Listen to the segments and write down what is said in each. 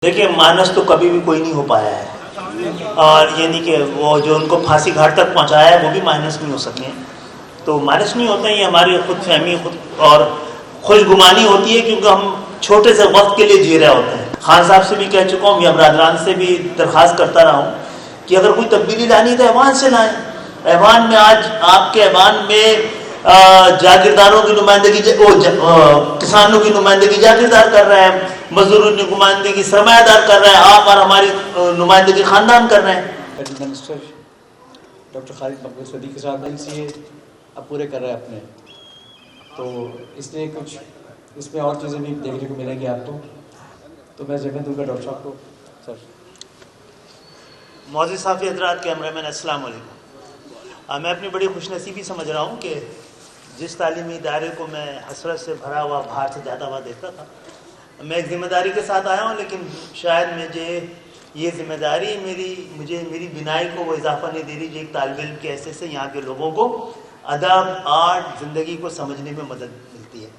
دیکھیے مانس تو کبھی بھی کوئی نہیں ہو پایا ہے، اور یعنی کہ وہ جو ان کو پھانسی گھاٹ تک پہنچایا ہے وہ بھی مائنس نہیں ہو سکے ہیں. تو مائنس نہیں ہوتا، یہ ہماری خود فہمی اور خوش گمانی ہوتی ہے، کیونکہ ہم چھوٹے سے وقت کے لیے جی رہے ہوتے ہیں. خان صاحب سے بھی کہہ چکا ہوں یا برادران سے بھی درخواست کرتا رہا ہوں کہ اگر کوئی تبدیلی لانی تو ایوان سے لائیں. ایوان میں آج آپ کے ایوان میں جاگیرداروں کی نمائندگی، کسانوں کی نمائندگی جاگیردار کر رہے ہیں، مزدوروں کی نمائندگی سرمایہ دار کر رہے ہیں، آپ اور ہماری نمائندگی خاندان کر رہے ہیں. ایڈمنسٹر منسٹر ڈاکٹر خالد مقبول صدیقی صاحب MCA اب پورے کر رہے ہیں اپنے، تو اس لیے کچھ اس میں اور چیزیں بھی دیکھنے کو ملیں گی آپ کو. تو میں جگہ دوں گا ڈاکٹر صاحب کو. سر معزز صحافی حضرات، کیمرہ مین، السلام علیکم. میں اپنی بڑی خوش نصیبی سمجھ رہا ہوں کہ جس تعلیمی ادارے کو میں حسرت سے بھرا ہوا باہر سے جاتا ہوا دیکھتا تھا، میں ایک ذمہ داری کے ساتھ آیا ہوں، لیکن شاید مجھے یہ ذمہ داری میری بینائی کو وہ اضافہ نہیں دے رہی جو ایک طالب علم کے حیثیت سے یہاں کے لوگوں کو ادب، آرٹ، زندگی کو سمجھنے میں مدد ملتی ہے.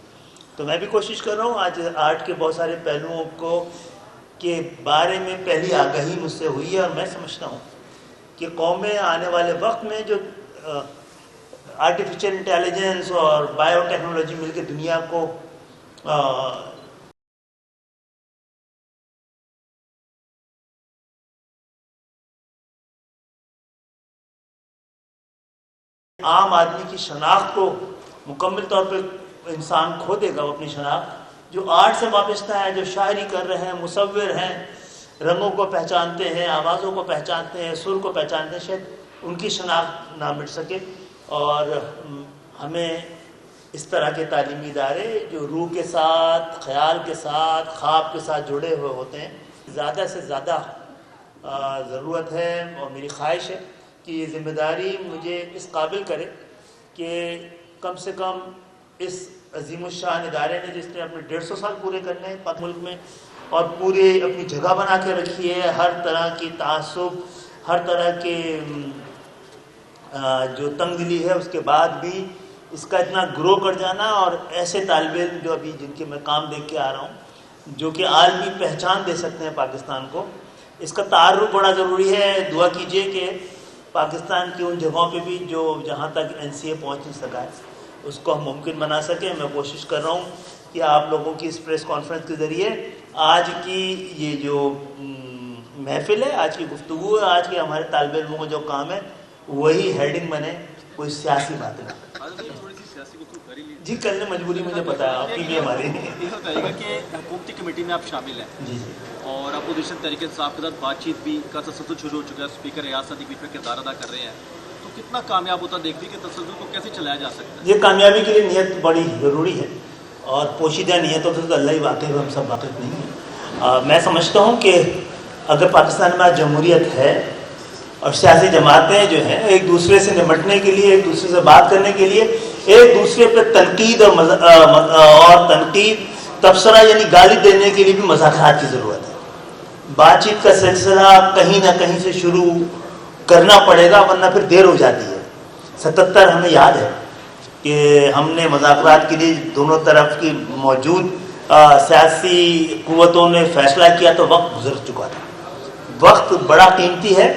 تو میں بھی کوشش کر رہا ہوں. آج آرٹ کے بہت سارے پہلوؤں کو کے بارے میں پہلی آگاہی مجھ سے ہوئی ہے، اور میں سمجھتا ہوں کہ قومیں آنے والے وقت میں جو آرٹیفیشل انٹیلیجنس اور بایو ٹیکنالوجی مل کے دنیا کو عام آدمی کی شناخت کو مکمل طور پہ انسان کھو دے گا. وہ اپنی شناخت جو آرٹ سے وابستہ ہے، جو شاعری کر رہے ہیں، مصور ہیں، رنگوں کو پہچانتے ہیں، آوازوں کو پہچانتے ہیں، سر کو پہچانتے ہیں، شاید ان کی شناخت نہ مٹ سکے. اور ہمیں اس طرح کے تعلیمی ادارے جو روح کے ساتھ، خیال کے ساتھ، خواب کے ساتھ جڑے ہوئے ہوتے ہیں، زیادہ سے زیادہ ضرورت ہے. اور میری خواہش ہے کہ یہ ذمہ داری مجھے اس قابل کرے کہ کم سے کم اس عظیم الشان ادارے نے جس نے اپنے 150 سال پورے کرنے ہیں پاک ملک میں، اور پورے اپنی جگہ بنا کے رکھی ہے، ہر طرح کی تعصب، ہر طرح کے جو تنگ دلی ہے، اس کے بعد بھی اس کا اتنا گرو کر جانا، اور ایسے طالب علم جو ابھی جن کے میں کام دیکھ کے آ رہا ہوں جو کہ عالمی پہچان دے سکتے ہیں پاکستان کو، اس کا تعارف بڑا ضروری ہے. دعا کیجئے کہ پاکستان کی ان جگہوں پہ بھی جہاں تک NCA پہنچ نہیں سکا ہے اس کو ہم ممکن بنا سکیں. میں کوشش کر رہا ہوں کہ آپ لوگوں کی اس پریس کانفرنس کے ذریعے آج کی یہ جو محفل ہے، آج کی گفتگو ہے، آج کے ہمارے طالب علموں کو جو کام ہے وہی ہیڈنگ بنے، کوئی سیاسی باتیں نہ. جی کرنے مجبوری، مجھے پتا ہے آپ کی بھی ہماری. یہ بتائیے گا کہ حکومتی کمیٹی میں آپ شامل ہیں جی اور اپوزیشن طریقے سے آپ کے ساتھ بات چیت بھی کا تسلسل شروع ہو چکا ہے، اسپیکر ریاست کے بیچ میں کردار ادا کر رہے ہیں، تو کتنا کامیاب ہوتا دیکھتی کہ تسلسل کو کیسے چلایا جا سکتا ہے؟ یہ کامیابی کے لیے نیت بڑی ضروری ہے، اور پوشیدہ نیتوں سے تو اللہ ہی واقف، ہم سب واقف نہیں ہیں. میں سمجھتا ہوں کہ اگر پاکستان میں جمہوریت ہے اور سیاسی جماعتیں جو ہیں ایک دوسرے سے نمٹنے کے لیے، ایک دوسرے سے بات کرنے کے لیے، ایک دوسرے پہ تنقید اور تنقید، تبصرہ یعنی گالی دینے کے لیے بھی مذاکرات کی ضرورت ہے. بات چیت کا سلسلہ کہیں نہ کہیں سے شروع کرنا پڑے گا، ورنہ پھر دیر ہو جاتی ہے. 77 ہمیں یاد ہے کہ ہم نے مذاکرات کے لیے دونوں طرف کی موجود سیاسی قوتوں نے فیصلہ کیا تو وقت گزر چکا تھا. وقت بڑا قیمتی ہے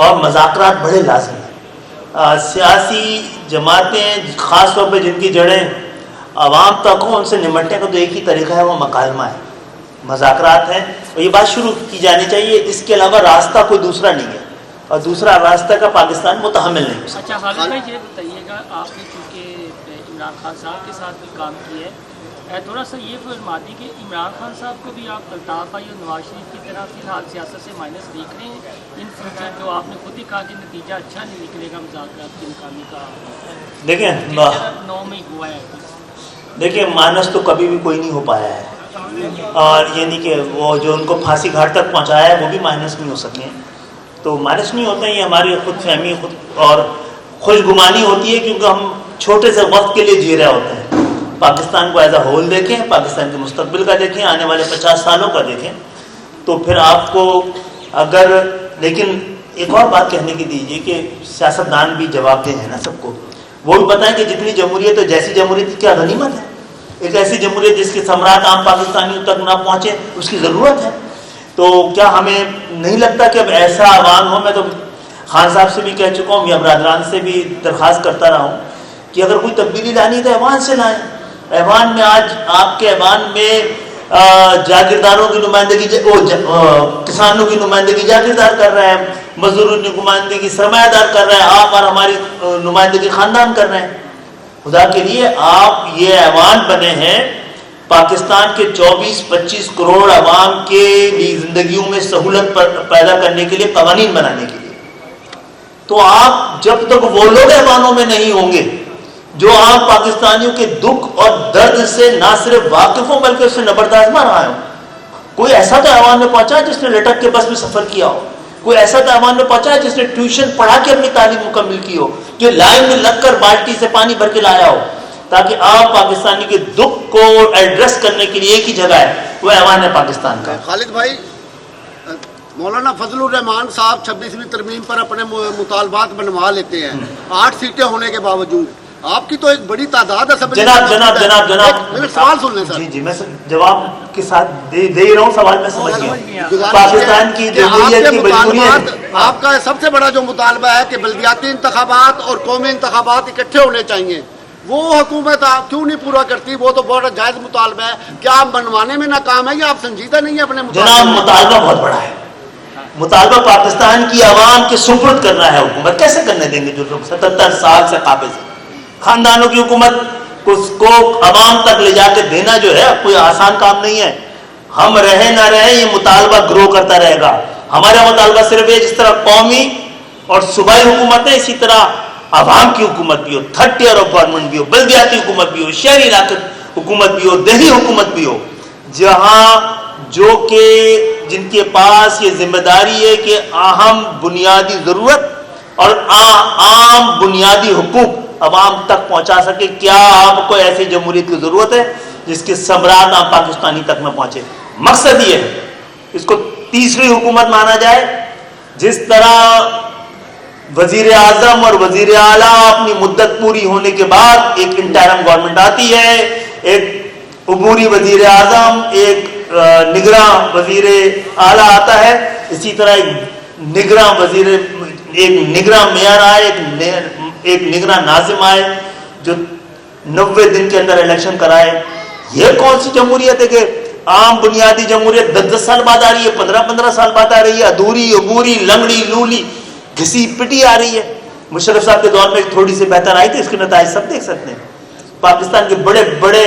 اور مذاکرات بڑے لازم ہیں. سیاسی جماعتیں خاص طور پہ جن کی جڑیں عوام تک ہوں، ان سے نمٹنے کا تو ایک ہی طریقہ ہے، وہ مکالمہ ہے، مذاکرات ہیں، اور یہ بات شروع کی جانی چاہیے. اس کے علاوہ راستہ کوئی دوسرا نہیں ہے، اور دوسرا راستہ کا پاکستان متحمل نہیں ہو سکتا. اچھا حالت بھائی یہ بتائیے گا، آپ نے چونکہ عمران خان صاحب کے ساتھ بھی کام کیا ہے، تھوڑا سا یہ فرما دی کہ عمران خان صاحب کو بھی آپ الطاف بھائی اور نواز شریف کی طرح فی الحال سیاست سے مائنس دیکھ رہے ہیں ان فیوچر، جو آپ نے خود ہی کہا کہ نتیجہ اچھا نہیں نکلے گا مذاکرات کی ناکامی کا؟ دیکھیں 9 میں ہوا ہے. دیکھیں مانس تو کبھی بھی کوئی نہیں ہو پایا ہے، اور یعنی کہ وہ جو ان کو پھانسی گھاٹ تک پہنچایا ہے وہ بھی مائنس نہیں ہو سکے ہیں. تو مائنس نہیں ہوتا، یہ ہماری خود فہمی اور خوش گمانی ہوتی ہے، کیونکہ ہم چھوٹے سے وقت کے لیے جی رہے ہوتے ہیں. پاکستان کو ایز اے ہول دیکھیں، پاکستان کے مستقبل کا دیکھیں، آنے والے 50 سالوں کا دیکھیں، تو پھر آپ کو اگر، لیکن ایک اور بات کہنے کی دیجیے کہ سیاستدان بھی جواب دہ ہیں نا سب کو. وہ بھی بتائیں کہ جتنی جمہوریت ہے، جیسی جمہوریت کیا غنیمت ہے. ایک ایسی جمہوریت جس کے ثمرات عام پاکستانیوں تک نہ پہنچے، اس کی ضرورت ہے. تو کیا ہمیں نہیں لگتا کہ اب ایسا ایوان ہو؟ میں تو خان صاحب سے بھی کہہ چکا ہوں یا برادران سے بھی درخواست کرتا رہا ہوں کہ اگر کوئی تبدیلی لانی ہے تو ایوان سے لائیں. ایوان میں آج آپ کے ایوان میں جاگیرداروں کی نمائندگی کسانوں کی نمائندگی جاگیردار کر رہا ہے, مزدوروں کی نمائندگی سرمایہ دار کر رہا ہے, آپ اور ہماری نمائندگی خاندان کر رہے ہیں. خدا کے لیے آپ یہ ایوان بنے ہیں پاکستان کے 24-25 کروڑ عوام کے لیے زندگیوں میں سہولت پیدا کرنے کے لیے, قوانین بنانے کے لیے. تو آپ جب تک وہ لوگ ایوانوں میں نہیں ہوں گے جو عام پاکستانیوں کے دکھ اور درد سے نہ صرف واقف ہوں بلکہ اس سے نبردازمہ رہا ہوں. کوئی ایسا تو ایوان میں پہنچا ہے جس نے لٹک کے بس میں سفر کیا ہو, کوئی ایسا تو ایوان میں پہنچا ہے جس نے ٹیوشن پڑھا کے اپنی تعلیم مکمل کی ہو, جو لائن میں لگ کر بالٹی سے پانی بھر کے لایا ہو, تاکہ عام پاکستانی کے دکھ کو ایڈریس کرنے کے لیے ایک ہی جگہ ہے, وہ ایوان ہے پاکستان کا. خالد بھائی, مولانا فضل الرحمان صاحب 26ویں ترمیم پر اپنے مطالبات بنوا لیتے ہیں 8 سیٹیں ہونے کے باوجود. آپ کی تو ایک بڑی تعداد ہے. جناب میرے سوال سن لیں سر. جی میں جواب کے ساتھ دے رہا ہوں, سوال میں سمجھ گیا. پاکستان کی جمہوریت کی مجبوریت, آپ کا سب سے بڑا جو مطالبہ ہے کہ بلدیاتی انتخابات اور قومی انتخابات اکٹھے ہونے چاہیے, وہ حکومت آپ کیوں نہیں پورا کرتی؟ وہ تو بہت جائز مطالبہ ہے. کیا آپ بنوانے میں ناکام ہے یا آپ سنجیدہ نہیں ہیں اپنے مطالبہ؟ جناب مطالبہ بہت بڑا ہے. مطالبہ پاکستان کی عوام کے سپرد کرنا ہے. حکومت کیسے کرنے دیں گے جو لوگ 77 سال سے قابض ہیں؟ خاندانوں کی حکومت کو عوام تک لے جا کے دینا جو ہے کوئی آسان کام نہیں ہے. ہم رہے نہ رہے یہ مطالبہ گرو کرتا رہے گا. ہمارا مطالبہ صرف ہے جس طرح قومی اور صوبائی حکومت ہے, اسی طرح عوام کی حکومت بھی ہو, تھرڈ ٹیئر آف گورنمنٹ بھی ہو, بلدیاتی حکومت بھی ہو, شہری علاقے حکومت بھی ہو, دیہی حکومت بھی ہو, جہاں جو کہ جن کے پاس یہ ذمہ داری ہے کہ اہم بنیادی ضرورت اور عام بنیادی حقوق عوام تک پہنچا سکے. کیا آپ کو ایسی جمہوریت کی ضرورت ہے جس کے ثمرات عام پاکستانی تک نہ پہنچے؟ مقصد یہ ہے اس کو تیسری حکومت مانا جائے. جس طرح وزیر اعظم اور وزیر اعلیٰ اپنی مدت پوری ہونے کے بعد ایک انٹرم گورنمنٹ آتی ہے, ایک عبوری وزیر اعظم, ایک نگراں وزیر اعلیٰ آتا ہے, اسی طرح ایک نگراں میئر آئے, ایک نگراں ناظم آئے جو 90 دن کے اندر الیکشن کرائے. یہ کون سی جمہوریت ہے کہ عام بنیادی جمہوریت 10 سال بعد آ رہی ہے, 15 سال بعد آ رہی ہے, ادھوری, عبوری, لنگڑی لولی, گھسی پٹی آ رہی ہے. مشرف صاحب کے دور میں تھوڑی سی بہتر آئی تھی, اس کے نتائج سب دیکھ سکتے ہیں. پاکستان کے بڑے بڑے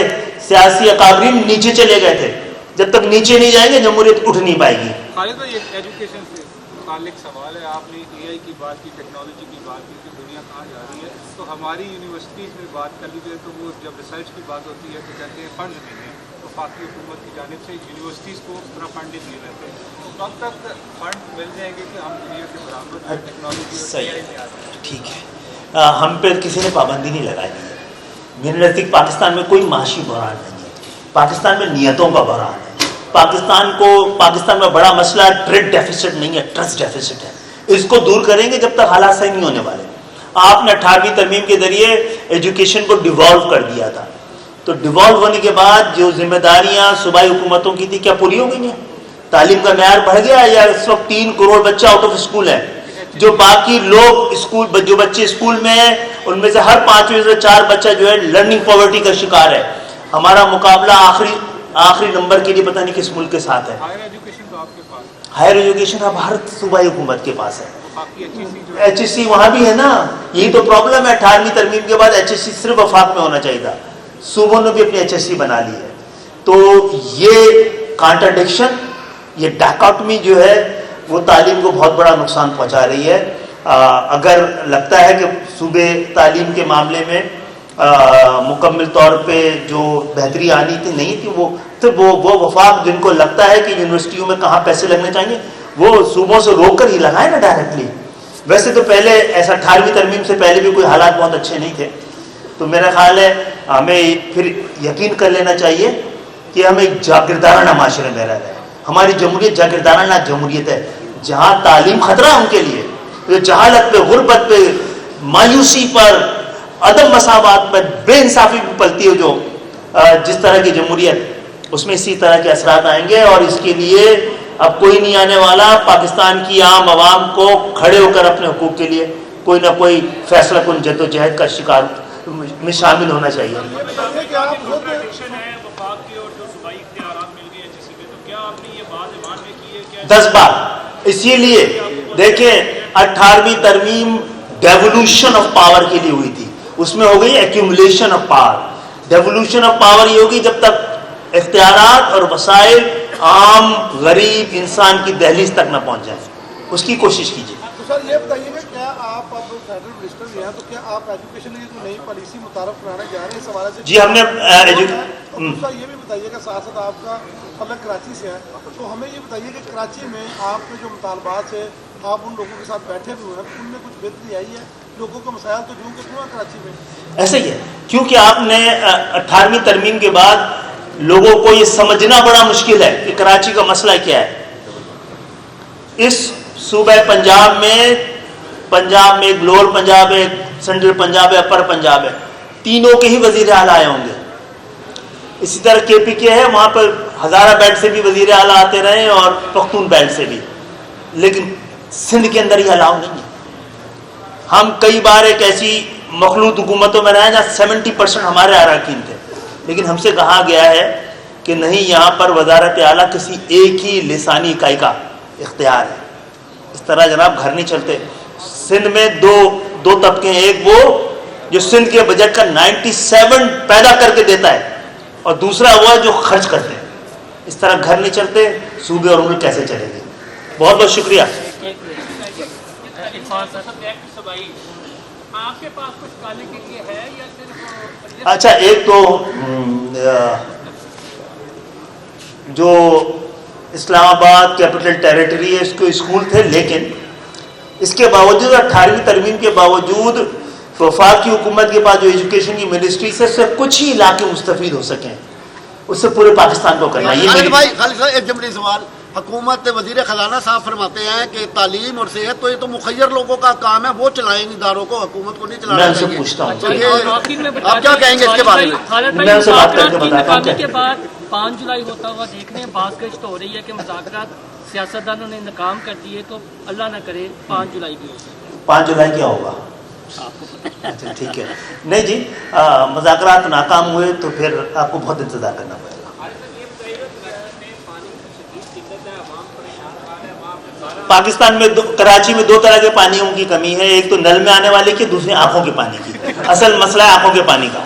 سیاسی اکابرین نیچے چلے گئے تھے. جب تک نیچے نہیں جائیں گے جمہوریت اٹھ نہیں پائے گی. خالد بھائی, ایجوکیشن سے متعلق سوال ہے. آپ نے اے آئی کی بات کی, ٹیکنالوجی کی بات کی کہ دنیا کہاں جا رہی ہے, تو ہماری یونیورسٹیز میں بات کر لیجیے تو وہ جب ریسرچ کی بات ہوتی ہے تو کہتے ہیں فنڈز نہیں ہیں. وفاقی حکومت کی جانب سے یونیورسٹیز کو اس طرح فنڈ نہیں رہتے, تو کب تک فنڈ مل جائیں گے کہ ہم دنیا کے برابر ٹیکنالوجی اور اے آئی میں آ جائیں؟ ٹھیک ہے, ہم پہ کسی نے پابندی نہیں لگائی ہے. میرے نزدیک پاکستان میں کوئی معاشی بحران نہیں ہے, پاکستان میں نیتوں کا بحران ہے. پاکستان میں بڑا مسئلہ ٹریڈ ڈیفیسٹ نہیں ہے, ٹرسٹ ڈیفیسٹ ہے. اس کو دور کریں گے جب تک حالات صحیح نہیں ہونے والے. آپ نے 18ویں ترمیم کے ذریعے ایجوکیشن کو ڈیوالو کر دیا تھا, تو ڈیوالو ہونے کے بعد جو ذمہ داریاں صوبائی حکومتوں کی تھی کیا پوری ہو گئی ہیں؟ تعلیم کا معیار بڑھ گیا, یا اس وقت 3 کروڑ بچہ آؤٹ آف اسکول ہے؟ جو باقی لوگ جو بچے اسکول میں ہیں ان میں سے ہر 5 میں سے 4 بچہ جو ہے لرننگ پاورٹی کا شکار ہے. ہمارا مقابلہ آخری نمبر کے لیے پتہ نہیں کس ملک کے ساتھ ہے. ہائر ایجوکیشن تو آپ کے پاس, ہائر ایجوکیشن اب ہر صوبائی حکومت کے پاس ہے. ایچ ایس سی وہاں بھی ہے نا, یہی تو پرابلم ہے. 18ویں ترمیم کے بعد ایچ ایس سی صرف وفاق میں ہونا چاہیے تھا, صوبوں نے بھی اپنی ایچ ایس سی بنا لی ہے. تو یہ کانٹرڈکشن, یہ ڈاکاٹمی جو ہے وہ تعلیم کو بہت بڑا نقصان پہنچا رہی ہے. اگر لگتا ہے کہ صوبے تعلیم کے معاملے میں مکمل طور پہ جو بہتری آنی تھی نہیں تھی, وہ وفاق جن کو لگتا ہے کہ یونیورسٹیوں میں کہاں پیسے لگنے چاہیے وہ صوبوں سے روک کر ہی لگائیں نا ڈائریکٹلی. ویسے تو پہلے ایسا 18ویں ترمیم سے پہلے بھی کوئی حالات بہت اچھے نہیں تھے. تو میرا خیال ہے ہمیں پھر یقین کر لینا چاہیے کہ ہم ایک جاگیردارانہ معاشرے میں رہ رہے ہیں. ہماری جمہوریت جاگیردارانہ جمہوریت ہے, جہاں تعلیم خطرہ ہے ان کے لیے, جو جہالت پہ, غربت پہ, مایوسی پر, عدم مساوات پر, بے انصافی پہ پلتی ہو جو جس طرح کی جمہوریت, اس میں اسی طرح کے اثرات آئیں گے. اور اس کے لیے اب کوئی نہیں آنے والا پاکستان کی عام عوام کو کھڑے ہو کر اپنے حقوق کے لیے کوئی نہ کوئی فیصلہ کن جدوجہد کا شکار میں شامل ہونا چاہیے. ہے وفاق کے اور جو صوبائی اختیارات مل گئے ہیں جس میں، تو کیا آپ نے یہ بات ایمان میں کی ہے کہ 10 بار؟ اسی لیے دیکھیں 18ویں ترمیم ڈیولوشن آف پاور کے لیے ہوئی تھی، اس میں ہو گئی accumulation of power. Devolution of power یہ ہوگی جب تک اختیارات اور وسائل عام غریب انسان کی دہلیز تک نہ پہنچ جائیں. اس کی کوشش کیجیے. تو سر یہ بتائیے کہ کیا آپ اب فیڈرل منسٹر بھی ہیں، تو کیا آپ ایجوکیشن کی کوئی نئی پالیسی متعارف کرانے جا رہے ہیں اس حوالے سے؟ جی ہم نے دوسرا یہ بھی بتائیے کہ ساتھ ساتھ آپ کا پلک کراچی سے ہے، تو ہمیں یہ بتائیے کہ کراچی میں آپ کے جو مطالبات سے آپ ان لوگوں کے ساتھ بیٹھے ہوئے ہیں، ان میں کچھ بہتری آئی ہے؟ لوگوں کو مسائل تو جو کہ کیوں ہے کراچی میں؟ ایسا ہی ہے کیونکہ آپ نے 18ویں ترمیم کے بعد لوگوں کو یہ سمجھنا بڑا مشکل ہے کہ کراچی کا مسئلہ کیا ہے. اس صوبہ پنجاب میں ایک لوور پنجاب ہے، سینٹرل پنجاب ہے، اپر پنجاب ہے، تینوں کے ہی وزیر اعلیٰ آئے ہوں گے. اسی طرح کے پی کے ہے، وہاں پر ہزارہ بیلٹ سے بھی وزیر اعلیٰ آتے رہے اور پختون بیلٹ سے بھی، لیکن سندھ کے اندر یہ الاؤ نہیں ہے. ہم کئی بار ایک ایسی مخلوط حکومتوں میں رہے جہاں 70% ہمارے اراکین تھے، لیکن ہم سے کہا گیا ہے کہ نہیں، یہاں پر وزارت اعلیٰ کسی ایک ہی لسانی اکائی کا اختیار ہے. اس طرح جناب گھر نہیں چلتے. سندھ میں دو طبقے ہیں، ایک وہ جو سندھ کے بجٹ کا 97 پیدا کر کے دیتا ہے اور دوسرا وہ جو خرچ کرتے ہیں. اس طرح گھر نہیں چلتے، صوبے اور ملک کیسے چلیں گے؟ بہت بہت شکریہ. آپ کے پاس کچھ کھانے کے لیے ہے یا صرف؟ اچھا، ایک تو جو اسلام آباد کیپٹل ٹیریٹری ہے اس کو اسکول تھے، لیکن اس کے باوجود 18ویں ترمیم کے باوجود وفاق کی حکومت کے پاس جو ایجوکیشن کی منسٹری سے صرف کچھ ہی علاقے مستفید ہو سکیں، اس سے پورے پاکستان کو کرنا. یہ خالد بھائی ایک جملے سوال. حکومت وزیر خزانہ صاحب فرماتے ہیں کہ تعلیم اور صحت تو یہ تو مخیر لوگوں کا کام ہے، وہ چلائیں اداروں کو، حکومت کو نہیں میں چلانا ان سے چاہیے. پوچھتا ہوں. آپ کیا کہیں گے اس کے بارے میں؟ میں ان سے بات کر کے بتاتا ہوں. کے بعد 5 جولائی ہوتا ہوا دیکھنے ہیں، بات گشت ہو رہی ہے کہ مذاکرات سیاستدانوں نے ناکام کر دیے، تو اللہ نہ کرے 5 جولائی بھی ہو سکتا ہے. 5 جولائی کیا ہوگا؟ اچھا ٹھیک ہے. نہیں جی، مذاکرات ناکام ہوئے تو پھر آپ کو بہت انتظار کرنا پڑے گا. پاکستان میں کراچی میں 2 طرح کے پانیوں کی کمی ہے، ایک تو نل میں آنے والے کی، دوسری آنکھوں کے پانی کی. اصل مسئلہ ہے آنکھوں کے پانی کا.